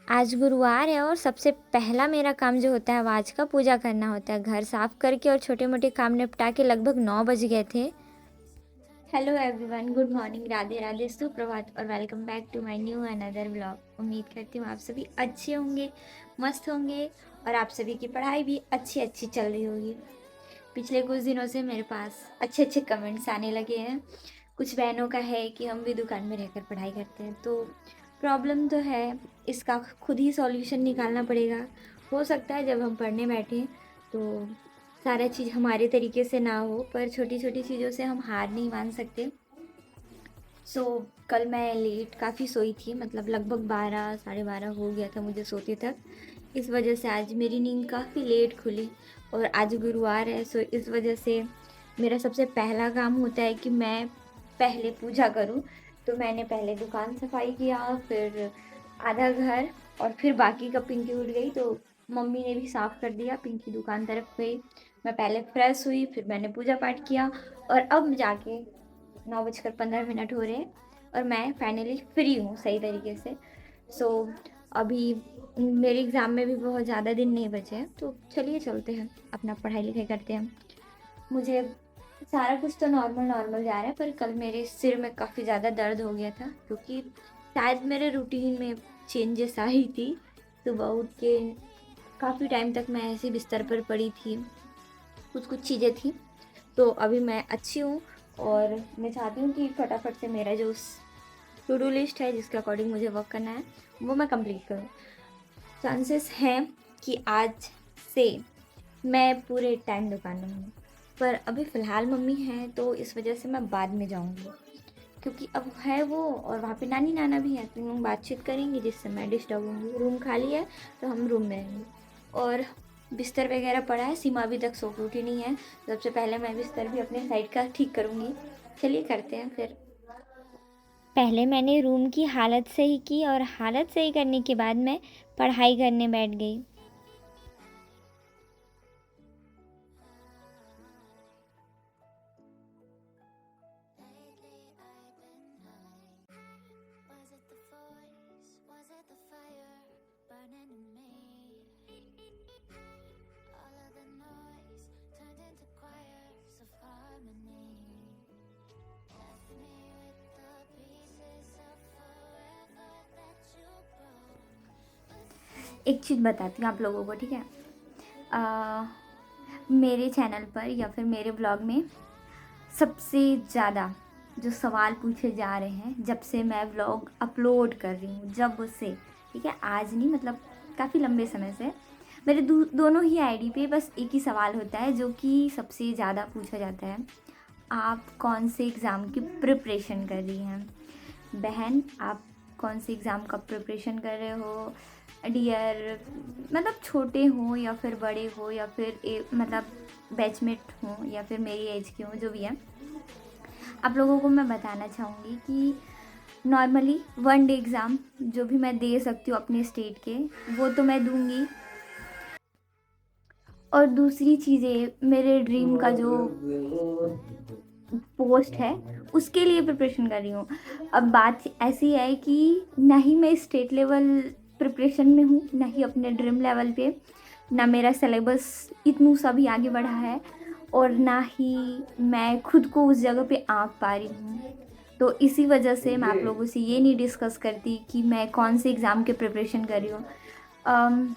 आज गुरुवार है और सबसे पहला मेरा काम जो होता है वो आज का पूजा करना होता है। घर साफ करके और छोटे मोटे काम निपटा के लगभग 9 बज गए थे। Hello everyone, good morning, Radhe Radhe, सुप्रभात और welcome back to my new another vlog. उम्मीद करती हूँ आप सभी अच्छे होंगे, मस्त होंगे और आप सभी की पढ़ाई भी अच्छी अच्छी चल रही होगी। पिछले कुछ दिनों से मेरे पास अच्छे अच्छे कमेंट्स आने लगे हैं। कुछ बहनों का है कि हम भी दुकान में रहकर पढ़ाई करते हैं, तो प्रॉब्लम तो है, इसका खुद ही सॉल्यूशन निकालना पड़ेगा। हो सकता है जब हम पढ़ने बैठें तो सारा चीज़ हमारे तरीके से ना हो, पर छोटी छोटी चीज़ों से हम हार नहीं मान सकते। सो कल मैं लेट काफ़ी सोई थी, मतलब लगभग 12 साढ़े 12 हो गया था मुझे सोते तक। इस वजह से आज मेरी नींद काफ़ी लेट खुली और आज गुरुवार है, सो इस वजह से मेरा सबसे पहला काम होता है कि मैं पहले पूजा करूं। तो मैंने पहले दुकान सफाई किया, फिर आधा घर और फिर बाकी का पिंकी उठ गई तो मम्मी ने भी साफ़ कर दिया। पिंकी दुकान तरफ गई, मैं पहले फ्रेश हुई, फिर मैंने पूजा पाठ किया और अब जाके 9:15 हो रहे हैं और मैं फाइनली फ्री हूँ सही तरीके से। सो अभी मेरे एग्ज़ाम में भी बहुत ज़्यादा दिन नहीं बचे हैं, तो चलिए चलते हैं अपना पढ़ाई लिखाई करते हैं। मुझे सारा कुछ तो नॉर्मल नॉर्मल जा रहा है, पर कल मेरे सिर में काफ़ी ज़्यादा दर्द हो गया था क्योंकि शायद मेरे रूटीन में चेंजेस आई थी। सुबह उठ के काफ़ी टाइम तक मैं ऐसे बिस्तर पर पड़ी थी, कुछ कुछ चीज़ें थी। तो अभी मैं अच्छी हूँ और मैं चाहती हूँ कि फटाफट से मेरा जो टू डू लिस्ट है जिसके अकॉर्डिंग मुझे वर्क करना है वो मैं कंप्लीट करूँ। चांसेस हैं कि आज से मैं पूरे टाइम दुकान में हूँ, पर अभी फ़िलहाल मम्मी है तो इस वजह से मैं बाद में जाऊँगी क्योंकि अब है वो और वहाँ पे नानी नाना भी हैं, तो हम लोग बातचीत करेंगे जिससे मैं डिस्टर्ब होंगी। रूम खाली है तो हम रूम में रहेंगे और बिस्तर वगैरह पड़ा है। सीमा अभी तक सो के उठी नहीं है, सबसे पहले मैं बिस्तर भी अपने साइड का ठीक करूँगी। चलिए करते हैं फिर। पहले मैंने रूम की हालत सही की और हालत सही करने के बाद मैं पढ़ाई करने बैठ गई। एक चीज़ बताती हूँ आप लोगों को, ठीक है? मेरे चैनल पर या फिर मेरे ब्लॉग में सबसे ज़्यादा जो सवाल पूछे जा रहे हैं जब से मैं व्लॉग अपलोड कर रही हूँ, जब से, ठीक है, आज नहीं, मतलब काफ़ी लंबे समय से मेरे दोनों ही आईडी पे बस एक ही सवाल होता है जो कि सबसे ज़्यादा पूछा जाता है। आप कौन से एग्ज़ाम की प्रिपरेशन कर रही हैं बहन? आप कौन से एग्ज़ाम का प्रिपरेशन कर रहे हो डियर? मतलब छोटे हो या फिर बड़े हो या फिर मतलब बैचमेट हो या फिर मेरी एज के हो, जो भी है, आप लोगों को मैं बताना चाहूँगी कि नॉर्मली वन डे एग्ज़ाम जो भी मैं दे सकती हूँ अपने स्टेट के, वो तो मैं दूँगी। और दूसरी चीज़ें, मेरे ड्रीम का जो पोस्ट है उसके लिए प्रिपरेशन कर रही हूँ। अब बात ऐसी है कि ना ही मैं स्टेट लेवल प्रिपरेशन में हूँ, ना ही अपने ड्रीम लेवल पे, ना मेरा सिलेबस इतनू सा भी आगे बढ़ा है और ना ही मैं खुद को उस जगह पे आँक पा रही हूँ। तो इसी वजह से मैं आप लोगों से ये नहीं डिस्कस करती कि मैं कौन से एग्ज़ाम के प्रिपरेशन कर रही हूँ।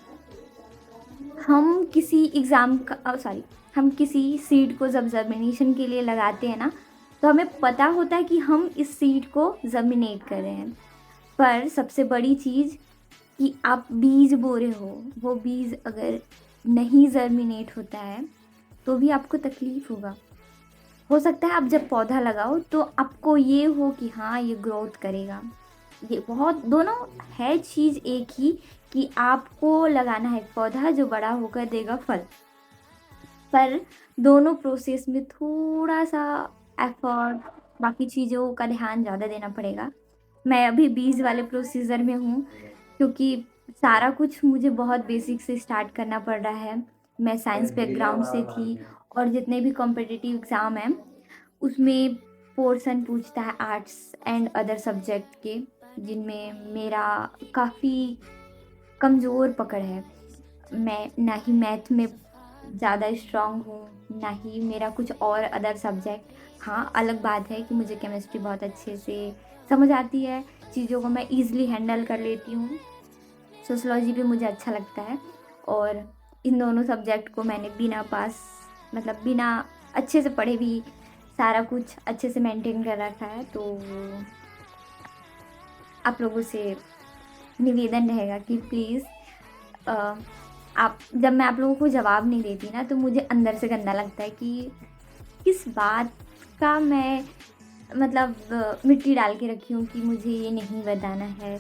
हम किसी एग्ज़ाम का सॉरी हम किसी सीट को जब ज़र्मिनेशन के लिए लगाते हैं ना, तो हमें पता होता है कि हम इस सीट को ज़र्मिनेट कर रहे हैं। पर सबसे बड़ी चीज़ कि आप बीज बो रहे वो बीज अगर नहीं ज़र्मिनेट होता है तो भी आपको तकलीफ़ होगा। हो सकता है आप जब पौधा लगाओ तो आपको ये हो कि हाँ, ये ग्रोथ करेगा। ये बहुत दोनों है चीज़ एक ही, कि आपको लगाना है पौधा जो बड़ा होकर देगा फल, पर दोनों प्रोसेस में थोड़ा सा एफर्ट, बाकी चीज़ों का ध्यान ज़्यादा देना पड़ेगा। मैं अभी बीज वाले प्रोसीजर में हूँ क्योंकि सारा कुछ मुझे बहुत बेसिक से स्टार्ट करना पड़ रहा है। मैं साइंस बैकग्राउंड से थी और जितने भी कॉम्पिटिटिव एग्ज़ाम हैं उसमें पोर्शन पूछता है आर्ट्स एंड अदर सब्जेक्ट के, जिनमें मेरा काफ़ी कमज़ोर पकड़ है। मैं ना ही मैथ में ज़्यादा स्ट्रॉन्ग हूँ, ना ही मेरा कुछ और अदर सब्जेक्ट। हाँ, अलग बात है कि मुझे केमिस्ट्री बहुत अच्छे से समझ आती है, चीज़ों को मैं ईज़िली हैंडल कर लेती हूँ। सोशियोलॉजी भी मुझे अच्छा लगता है और इन दोनों सब्जेक्ट को मैंने बिना पास मतलब बिना अच्छे से पढ़े भी सारा कुछ अच्छे से मेंटेन कर रखा है। तो आप लोगों से निवेदन रहेगा कि प्लीज़ आप जब मैं आप लोगों को जवाब नहीं देती ना तो मुझे अंदर से गंदा लगता है कि किस बात का मैं मतलब मिट्टी डाल के रखी हूँ कि मुझे ये नहीं बताना है।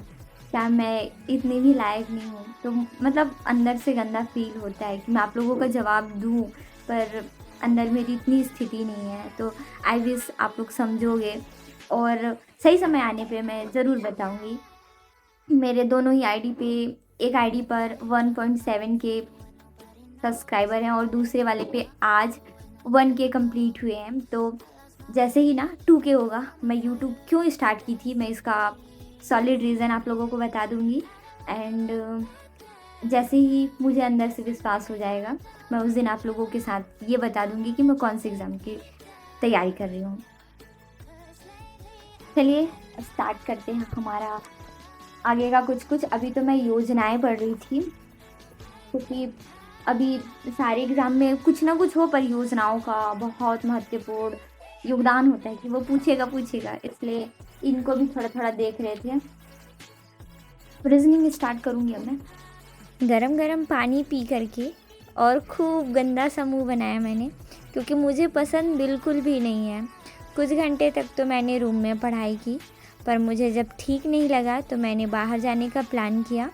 क्या मैं इतनी भी लायक नहीं हूँ? तो मतलब अंदर से गंदा फ़ील होता है कि मैं आप लोगों का जवाब दूँ, पर अंदर मेरी इतनी स्थिति नहीं है। तो आई विश आप लोग समझोगे और सही समय आने पे मैं ज़रूर बताऊँगी। मेरे दोनों ही आईडी पे, एक आईडी पर 1.7 के सब्सक्राइबर हैं और दूसरे वाले पे आज 1 के कंप्लीट हुए हैं। तो जैसे ही ना 2 के होगा, मैं यूट्यूब क्यों स्टार्ट की थी, मैं इसका सॉलिड रीज़न आप लोगों को बता दूँगी। एंड जैसे ही मुझे अंदर से विश्वास हो जाएगा, मैं उस दिन आप लोगों के साथ ये बता दूँगी कि मैं कौन से एग्ज़ाम की तैयारी कर रही हूँ। चलिए स्टार्ट करते हैं हमारा आगे का कुछ-कुछ। अभी तो मैं योजनाएँ पढ़ रही थी, क्योंकि अभी सारे एग्ज़ाम में कुछ ना कुछ हो, परियोजनाओं का बहुत महत्वपूर्ण योगदान होता है कि वो पूछेगा, इसलिए इनको भी थोड़ा-थोड़ा देख रहे थे। रीज़निंग स्टार्ट करूँगी अब मैं। गरम-गरम पानी पी कर के और खूब गंदा सा मुँह बनाया मैंने, क्योंकि मुझे पसंद बिल्कुल भी नहीं है। कुछ घंटे तक तो मैंने रूम में पढ़ाई की, पर मुझे जब ठीक नहीं लगा तो मैंने बाहर जाने का प्लान किया।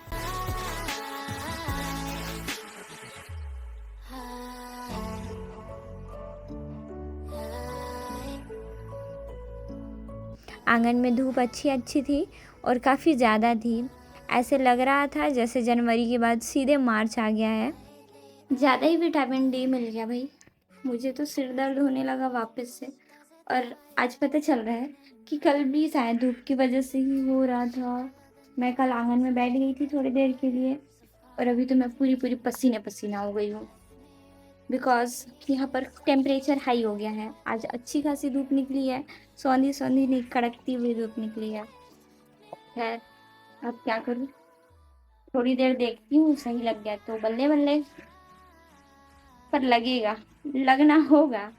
आंगन में धूप अच्छी थी और काफ़ी ज़्यादा थी। ऐसे लग रहा था जैसे जनवरी के बाद सीधे मार्च आ गया है। ज़्यादा ही विटामिन डी मिल गया भाई। मुझे तो सिर दर्द होने लगा वापस से। और आज पता चल रहा है कि कल भी शायद धूप की वजह से ही हो रहा था। मैं कल आंगन में बैठ गई थी थोड़ी देर के लिए और अभी तो मैं पूरी पसीने पसीना हो गई हूँ, बिकॉज़ यहाँ पर टेम्परेचर हाई हो गया है। आज अच्छी खासी धूप निकली है, सौंधी-सौंधी नहीं, कड़कती हुई धूप निकली है। खैर, अब क्या करूँ? थोड़ी देर देखती हूँ, सही लग गया तो बल्ले-बल्ले, पर लगना होगा।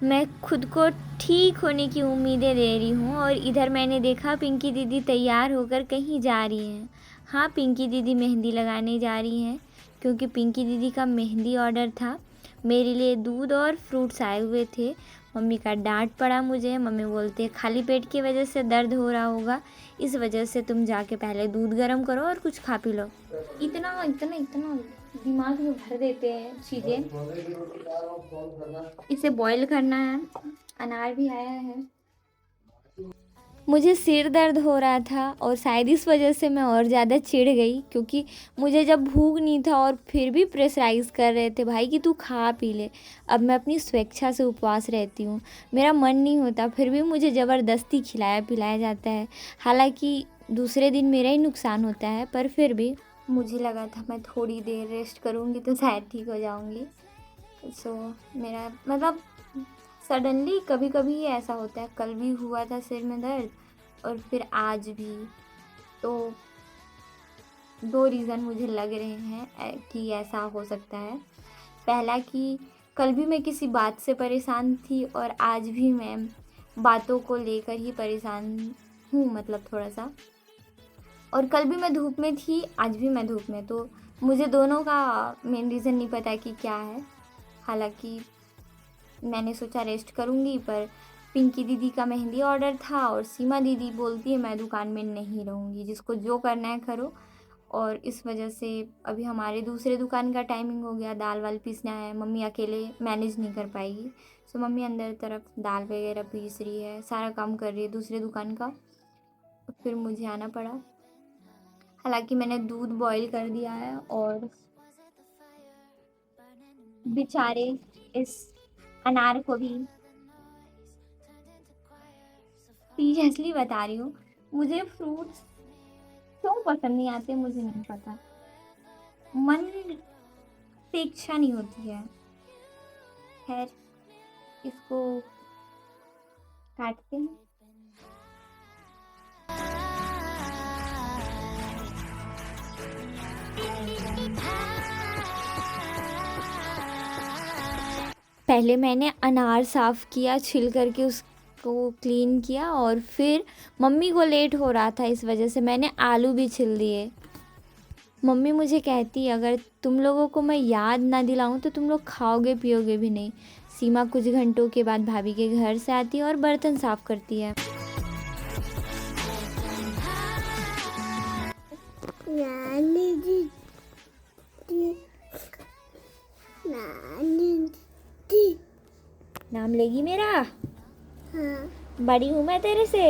मैं खुद को ठीक होने की उम्मीदें दे रही हूँ और इधर मैंने देखा पिंकी दीदी तैयार होकर कहीं जा रही हैं। हाँ, पिंकी दीदी मेहंदी लगाने जा रही हैं, क्योंकि पिंकी दीदी का मेहंदी ऑर्डर था। मेरे लिए दूध और फ्रूट्स आए हुए थे। मम्मी का डांट पड़ा मुझे। मम्मी बोलते हैं खाली पेट की वजह से दर्द हो रहा होगा, इस वजह से तुम जाके पहले दूध गर्म करो और कुछ खा पी लो। इतना इतना इतना दिमाग में भर देते हैं चीज़ें। इसे बॉईल करना है। अनार भी आया है। मुझे सिर दर्द हो रहा था और शायद इस वजह से मैं और ज़्यादा चिढ़ गई, क्योंकि मुझे जब भूख नहीं था और फिर भी प्रेशराइज़ कर रहे थे भाई कि तू खा पी ले। अब मैं अपनी स्वेच्छा से उपवास रहती हूँ, मेरा मन नहीं होता, फिर भी मुझे ज़बरदस्ती खिलाया पिलाया जाता है। हालांकि दूसरे दिन मेरा ही नुकसान होता है, पर फिर भी मुझे लगा था मैं थोड़ी देर रेस्ट करूँगी तो शायद ठीक हो जाऊँगी। सो मेरा मतलब सडनली कभी कभी ऐसा होता है। कल भी हुआ था सिर में दर्द और फिर आज भी। तो दो रीज़न मुझे लग रहे हैं कि ऐसा हो सकता है। पहला कि कल भी मैं किसी बात से परेशान थी और आज भी मैं बातों को लेकर ही परेशान हूँ, मतलब थोड़ा सा। और कल भी मैं धूप में थी, आज भी मैं धूप में, तो मुझे दोनों का मेन रीज़न नहीं पता कि क्या है। हालांकि मैंने सोचा रेस्ट करूँगी, पर पिंकी दीदी का मेहंदी ऑर्डर था और सीमा दीदी बोलती है मैं दुकान में नहीं रहूँगी, जिसको जो करना है करो। और इस वजह से अभी हमारे दूसरे दुकान का टाइमिंग हो गया, दाल वाल पीसना है, मम्मी अकेले मैनेज नहीं कर पाएगी। सो मम्मी अंदर तरफ दाल वगैरह पीस रही है, सारा काम कर रही है दूसरे दुकान का, फिर मुझे आना पड़ा। हालांकि मैंने दूध बॉईल कर दिया है और बेचारे इस अनार को भी, सीरियसली बता रही हूँ, मुझे फ्रूट्स पसंद नहीं आते मुझे नहीं पता, मन से इच्छा नहीं होती है। खैर इसको काटते हैं। पहले मैंने अनार साफ़ किया, छिल करके उसको क्लीन किया, और फिर मम्मी को लेट हो रहा था इस वजह से मैंने आलू भी छिल दिए। मम्मी मुझे कहती अगर तुम लोगों को मैं याद ना दिलाऊं तो तुम लोग खाओगे पियोगे भी नहीं। सीमा कुछ घंटों के बाद भाभी के घर से आती है और बर्तन साफ़ करती है। नाम लेगी मेरा? हाँ। बड़ी हूँ मैं तेरे से?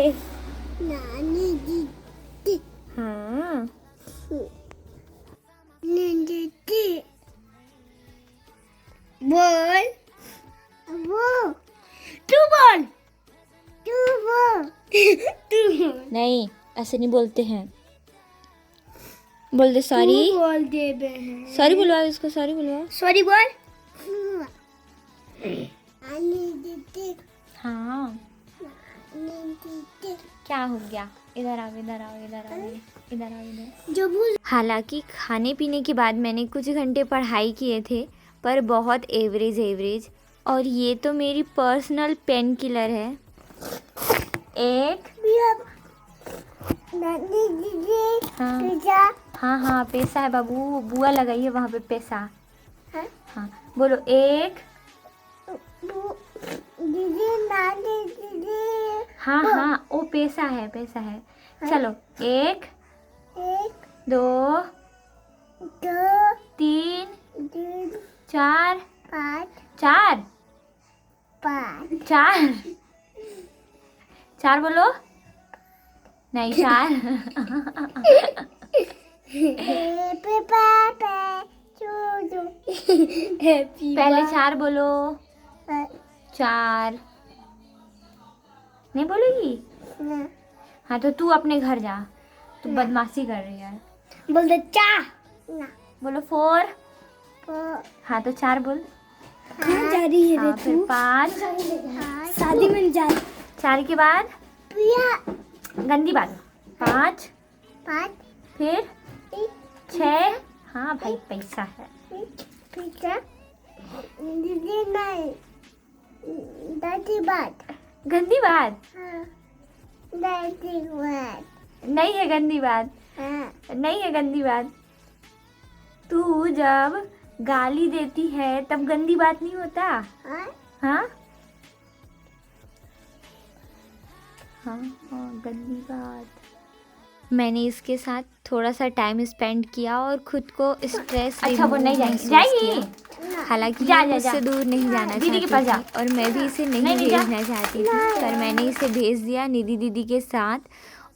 नानी दीदी। हाँ। दीदी। बोल। वो। तू बोल। तू बोल। तू बोल। नहीं, ऐसे नहीं बोलते हैं। बोल दे सॉरी। बोल दे बहन। सॉरी बुलवा इसको, सॉरी बुलवा। सॉरी बोल। हाँ। क्या हो गया? इधर आओ, इधर आओ, इधर आओ, इधर आओ, इधर। हालांकि खाने पीने के बाद मैंने कुछ घंटे पढ़ाई किए थे, पर बहुत एवरेज। और ये तो मेरी पर्सनल पेन किलर है। एक। हाँ हाँ पैसा है बाबू, बुआ लगाई है वहाँ पे पैसा। हाँ बोलो। एक। हाँ हाँ वो पैसा है। चलो। एक। दो। तीन। चार। चार बोलो। नहीं चार। पहले चार बोलो। चार नहीं बोलेगी? हाँ तो तू अपने घर जा, तू बदमाशी कर रही है। बोल दे चार। बोलो फोर। हाँ तो चार बोल। कहाँ जा रही है? हाँ, फिर पाँच। शादी में जा। चार के बाद गंदी बात। पाँच। फिर छः। हाँ भाई पैसा है। गंदी बात नहीं है, गंदी बात नहीं है, गंदी बात। तू जब गाली देती है तब गंदी बात नहीं होता। हाँ गंदी बात। मैंने इसके साथ थोड़ा सा टाइम स्पेंड किया और खुद को स्ट्रेस जाएगी। हालांकि मुझसे दूर नहीं जाना चाहती थी और मैं भी इसे नहीं भेजना चाहती थी, पर मैंने इसे भेज दिया निधि दीदी के साथ,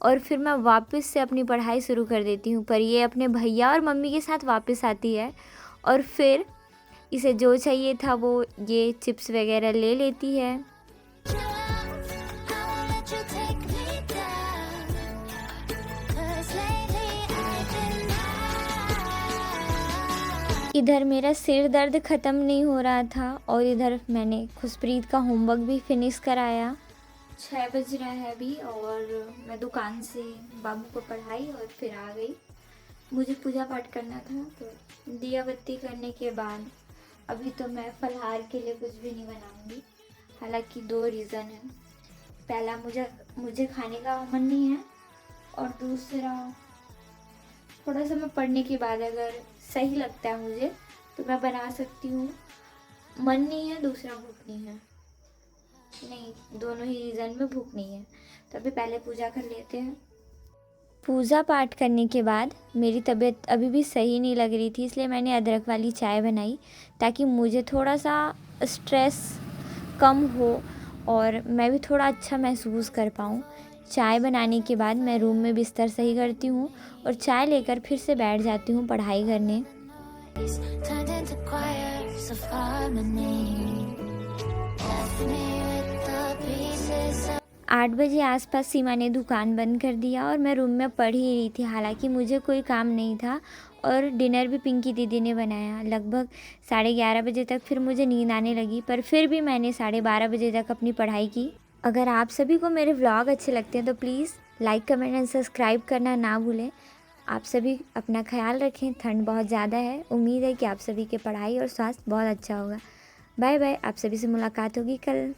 और फिर मैं वापस से अपनी पढ़ाई शुरू कर देती हूँ। पर ये अपने भैया और मम्मी के साथ वापस आती है और फिर इसे जो चाहिए था वो ये चिप्स वगैरह ले लेती है। इधर मेरा सिर दर्द ख़त्म नहीं हो रहा था और इधर मैंने खुशप्रीत का होमवर्क भी फिनिश कराया। 6 बज रहा है अभी और मैं दुकान से बाबू को पढ़ाई और फिर आ गई। मुझे पूजा पाठ करना था, तो दिया बत्ती करने के बाद अभी तो मैं फलहार के लिए कुछ भी नहीं बनाऊंगी। हालांकि 2 रीज़न है। पहला मुझे खाने का मन नहीं है, और दूसरा थोड़ा सा मैं पढ़ने के बाद अगर सही लगता है मुझे तो मैं बना सकती हूँ। मन नहीं है, दूसरा भूख नहीं है। नहीं, दोनों ही रीज़न में भूख नहीं है। तो अभी पहले पूजा कर लेते हैं। पूजा पाठ करने के बाद मेरी तबीयत अभी भी सही नहीं लग रही थी, इसलिए मैंने अदरक वाली चाय बनाई ताकि मुझे थोड़ा सा स्ट्रेस कम हो और मैं भी थोड़ा अच्छा महसूस कर पाऊँ। चाय बनाने के बाद मैं रूम में बिस्तर सही करती हूँ और चाय लेकर फिर से बैठ जाती हूँ पढ़ाई करने। 8 बजे आसपास सीमा ने दुकान बंद कर दिया और मैं रूम में पढ़ ही रही थी। हालांकि मुझे कोई काम नहीं था और डिनर भी पिंकी दीदी ने बनाया। लगभग 11:30 बजे तक फिर मुझे नींद आने लगी, पर फिर भी मैंने 12:30 बजे तक अपनी पढ़ाई की। अगर आप सभी को मेरे व्लॉग अच्छे लगते हैं तो please like, comment and subscribe करना ना भूलें। आप सभी अपना ख्याल रखें, ठंड बहुत ज़्यादा है। उम्मीद है कि आप सभी की पढ़ाई और स्वास्थ्य बहुत अच्छा होगा। बाय बाय, आप सभी से मुलाकात होगी कल।